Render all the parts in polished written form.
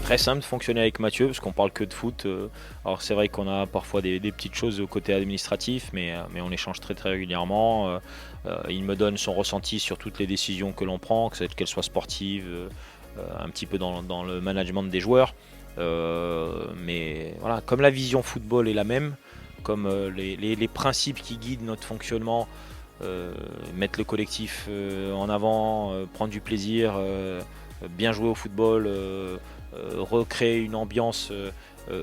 très simple de fonctionner avec Mathieu parce qu'on parle que de foot. Alors c'est vrai qu'on a parfois des petites choses au côté administratif, mais on échange très très régulièrement. Il me donne son ressenti sur toutes les décisions que l'on prend, qu'elles soient sportives, un petit peu dans le management des joueurs. Mais voilà, comme la vision football est la même, comme les principes qui guident notre fonctionnement, mettre le collectif en avant, prendre du plaisir, bien jouer au football, recréer une ambiance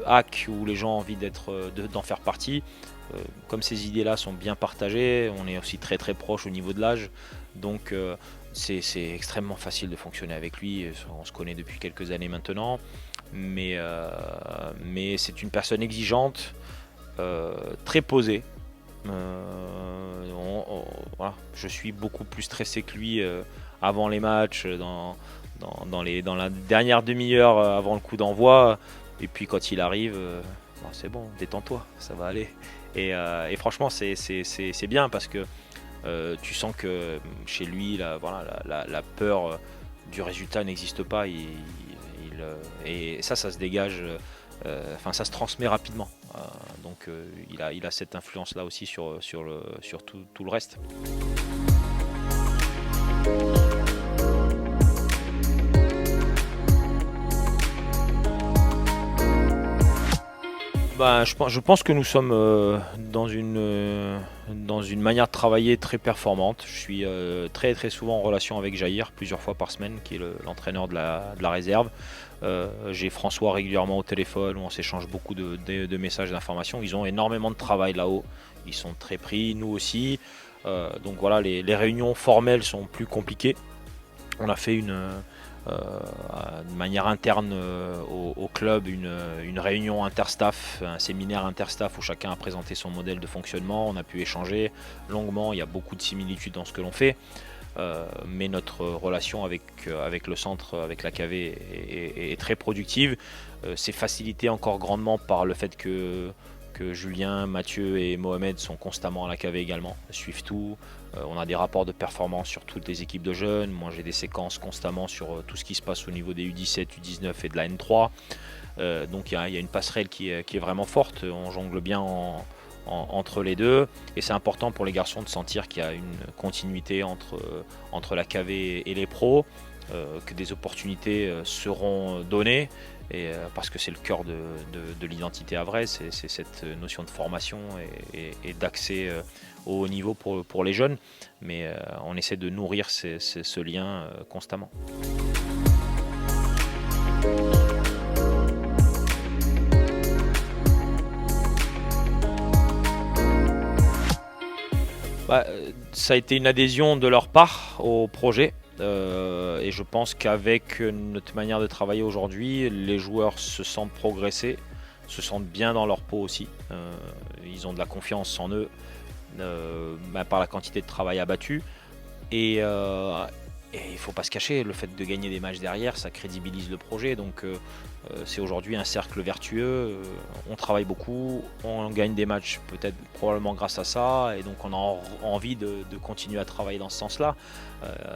hack où les gens ont envie d'en faire partie. Comme ces idées-là sont bien partagées, on est aussi très très proche au niveau de l'âge, donc c'est extrêmement facile de fonctionner avec lui. On se connaît depuis quelques années maintenant, mais c'est une personne exigeante, très posée. Voilà, je suis beaucoup plus stressé que lui avant les matchs, dans la dernière demi-heure avant le coup d'envoi. Et puis quand il arrive, bon, c'est bon, détends-toi, ça va aller. Et franchement, c'est bien parce que tu sens que chez lui, la peur du résultat n'existe pas. Et ça se dégage, enfin ça se transmet rapidement. Donc il a cette influence-là aussi sur tout le reste. Bah, je pense que nous sommes dans une manière de travailler très performante. Je suis très très souvent en relation avec Jair, plusieurs fois par semaine, qui est l'entraîneur de la réserve. J'ai François régulièrement au téléphone, où on s'échange beaucoup de messages d'informations. Ils ont énormément de travail là-haut, ils sont très pris, nous aussi. Donc voilà, les réunions formelles sont plus compliquées. On a fait de manière interne au club une réunion interstaff, un séminaire interstaff où chacun a présenté son modèle de fonctionnement. On a pu échanger longuement, il y a beaucoup de similitudes dans ce que l'on fait. Mais notre relation avec le centre, avec la KV est très productive. C'est facilité encore grandement par le fait que Julien, Mathieu et Mohamed sont constamment à la KV également, suivent tout. On a des rapports de performance sur toutes les équipes de jeunes. Moi j'ai des séquences constamment sur tout ce qui se passe au niveau des U17, U19 et de la N3. Donc il y a une passerelle qui est vraiment forte. On jongle bien entre les deux, et c'est important pour les garçons de sentir qu'il y a une continuité entre la KV et les pros, que des opportunités seront données, et parce que c'est le cœur de l'identité Havrais, c'est cette notion de formation et d'accès au haut niveau pour les jeunes, mais on essaie de nourrir ce lien constamment. Ça a été une adhésion de leur part au projet, et je pense qu'avec notre manière de travailler aujourd'hui, les joueurs se sentent progresser, se sentent bien dans leur peau aussi. Ils ont de la confiance en eux, par la quantité de travail abattu. Et il ne faut pas se cacher, le fait de gagner des matchs derrière, ça crédibilise le projet. Donc c'est aujourd'hui un cercle vertueux. On travaille beaucoup, on gagne des matchs peut-être probablement grâce à ça. Et donc on a envie de continuer à travailler dans ce sens-là.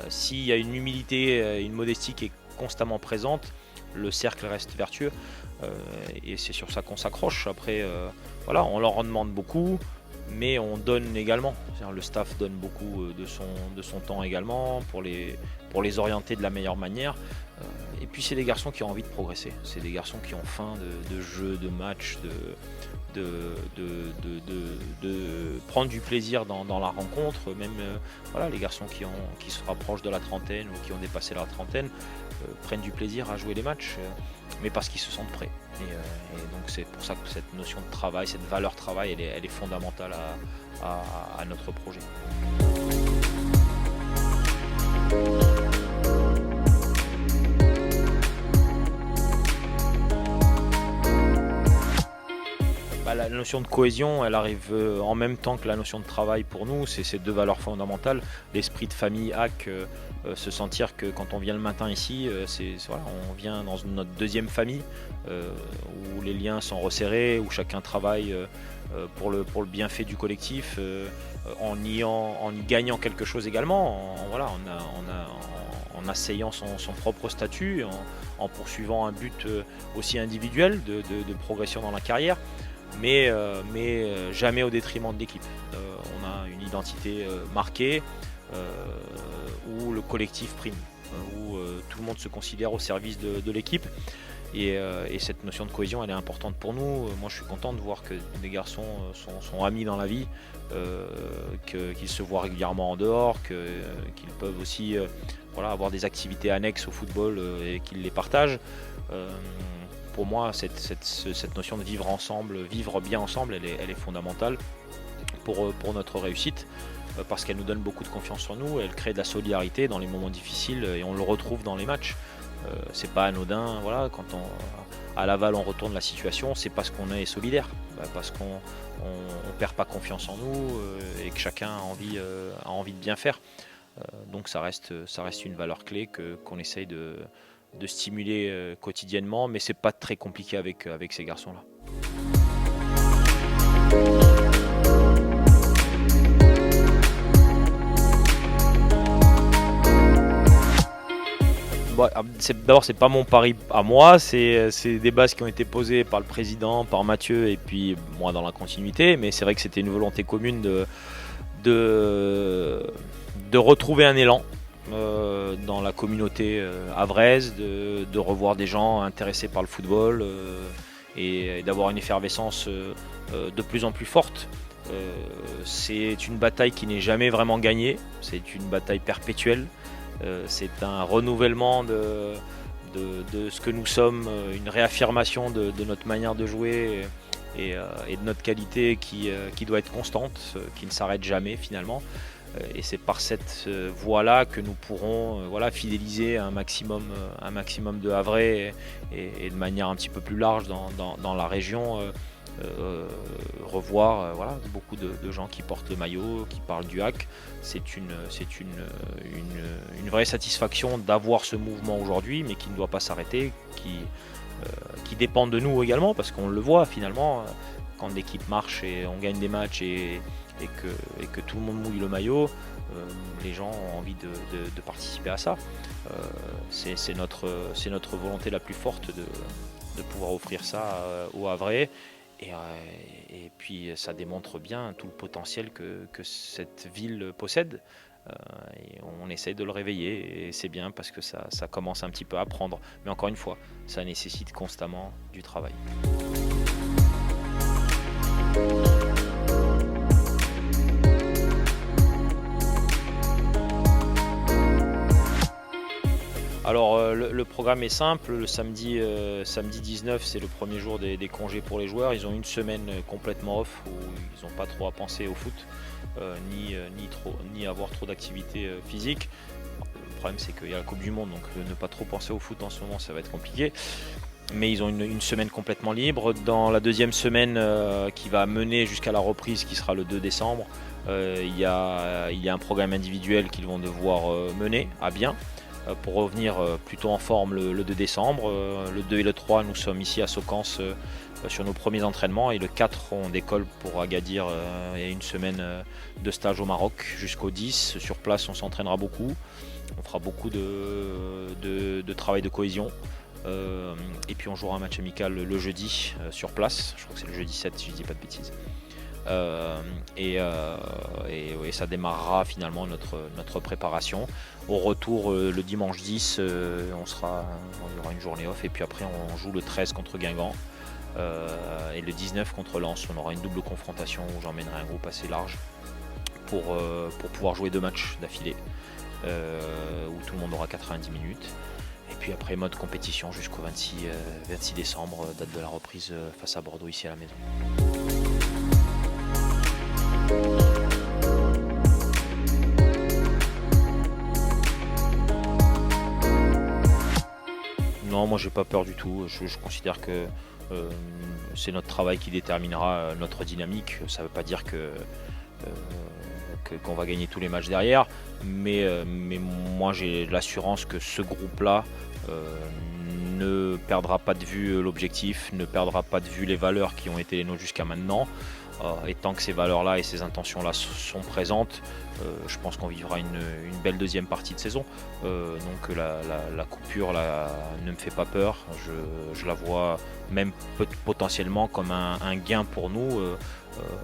S'il y a une humilité, une modestie qui est constamment présente, le cercle reste vertueux. Et c'est sur ça qu'on s'accroche. Après, voilà, on leur en demande beaucoup, mais on donne également. C'est-à-dire, le staff donne beaucoup de son temps également pour les orienter de la meilleure manière. Et puis c'est des garçons qui ont envie de progresser. C'est des garçons qui ont faim de jeu, de match, de prendre du plaisir dans la rencontre. Même voilà, les garçons qui se rapprochent de la trentaine ou qui ont dépassé la trentaine prennent du plaisir à jouer les matchs, mais parce qu'ils se sentent prêts. Et donc c'est pour ça que cette notion de travail, cette valeur travail, elle est fondamentale à notre projet. La notion de cohésion, elle arrive en même temps que la notion de travail pour nous. C'est ces deux valeurs fondamentales. L'esprit de famille hack, se sentir que quand on vient le matin ici, voilà, on vient dans notre deuxième famille, où les liens sont resserrés, où chacun travaille pour le bienfait du collectif, en y gagnant quelque chose également. Voilà, en asseyant son propre statut, en poursuivant un but aussi individuel de progression dans la carrière, mais jamais au détriment de l'équipe. On a une identité marquée où le collectif prime, où tout le monde se considère au service de l'équipe. Et cette notion de cohésion, elle est importante pour nous. Moi, je suis content de voir que des garçons sont amis dans la vie, qu'ils se voient régulièrement en dehors, qu'ils peuvent aussi avoir des activités annexes au football et qu'ils les partagent. Pour moi, cette notion de vivre ensemble, vivre bien ensemble, elle est fondamentale pour notre réussite, parce qu'elle nous donne beaucoup de confiance en nous, elle crée de la solidarité dans les moments difficiles et on le retrouve dans les matchs. C'est pas anodin, quand à Laval on retourne la situation, c'est parce qu'on est solidaire, parce qu'on perd pas confiance en nous et que chacun a envie de bien faire. Donc ça reste une valeur clé qu'on essaye de stimuler quotidiennement, mais c'est pas très compliqué avec ces garçons-là. D'abord, c'est pas mon pari à moi, c'est des bases qui ont été posées par le président, par Mathieu et puis moi dans la continuité, mais c'est vrai que c'était une volonté commune de retrouver un élan dans la communauté havraise, de revoir des gens intéressés par le football et d'avoir une effervescence de plus en plus forte. C'est une bataille qui n'est jamais vraiment gagnée, c'est une bataille perpétuelle. C'est un renouvellement de ce que nous sommes, une réaffirmation de notre manière de jouer et de notre qualité qui doit être constante, qui ne s'arrête jamais finalement. Et c'est par cette voie-là que nous pourrons fidéliser un maximum de Havrais et de manière un petit peu plus large dans la région. Revoir beaucoup de gens qui portent le maillot, qui parlent du HAC. C'est une vraie satisfaction d'avoir ce mouvement aujourd'hui, mais qui ne doit pas s'arrêter, qui dépend de nous également, parce qu'on le voit finalement, quand l'équipe marche et on gagne des matchs et que tout le monde mouille le maillot, les gens ont envie de participer à ça. C'est notre volonté la plus forte de pouvoir offrir ça aux Havrais. Et puis ça démontre bien tout le potentiel que cette ville possède. Et on essaie de le réveiller et c'est bien parce que ça commence un petit peu à prendre. Mais encore une fois, ça nécessite constamment du travail. Alors le programme est simple, le samedi 19 c'est le premier jour des congés pour les joueurs, ils ont une semaine complètement off où ils n'ont pas trop à penser au foot, ni avoir trop d'activité physique. Le problème c'est qu'il y a la Coupe du Monde, donc ne pas trop penser au foot en ce moment ça va être compliqué. Mais ils ont une semaine complètement libre. Dans la deuxième semaine qui va mener jusqu'à la reprise qui sera le 2 décembre, il y a un programme individuel qu'ils vont devoir mener à bien. Pour revenir plutôt en forme le 2 décembre. Le 2 et le 3, nous sommes ici à Socance sur nos premiers entraînements et le 4, on décolle pour Agadir et une semaine de stage au Maroc jusqu'au 10. Sur place, on s'entraînera beaucoup. On fera beaucoup de travail de cohésion. Et puis on jouera un match amical le jeudi sur place. Je crois que c'est le jeudi 7 si je ne dis pas de bêtises. Et ça démarrera finalement notre préparation. Au retour le dimanche 10, il y aura une journée off et puis après on joue le 13 contre Guingamp et le 19 contre Lens. On aura une double confrontation où j'emmènerai un groupe assez large pour pouvoir jouer 2 matchs d'affilée où tout le monde aura 90 minutes. Et puis après mode compétition jusqu'au 26 décembre, date de la reprise face à Bordeaux ici à la maison. Non, moi j'ai pas peur du tout. Je considère que c'est notre travail qui déterminera notre dynamique. Ça veut pas dire qu'on va gagner tous les matchs derrière, mais moi j'ai l'assurance que ce groupe-là ne perdra pas de vue l'objectif, ne perdra pas de vue les valeurs qui ont été les nôtres jusqu'à maintenant. Et tant que ces valeurs-là et ces intentions-là sont présentes, je pense qu'on vivra une belle deuxième partie de saison. Donc la coupure là, ne me fait pas peur. Je la vois même potentiellement comme un gain pour nous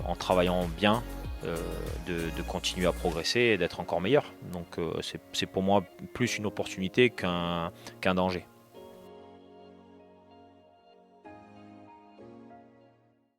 en travaillant bien. De continuer à progresser et d'être encore meilleur. Donc c'est pour moi plus une opportunité qu'un danger.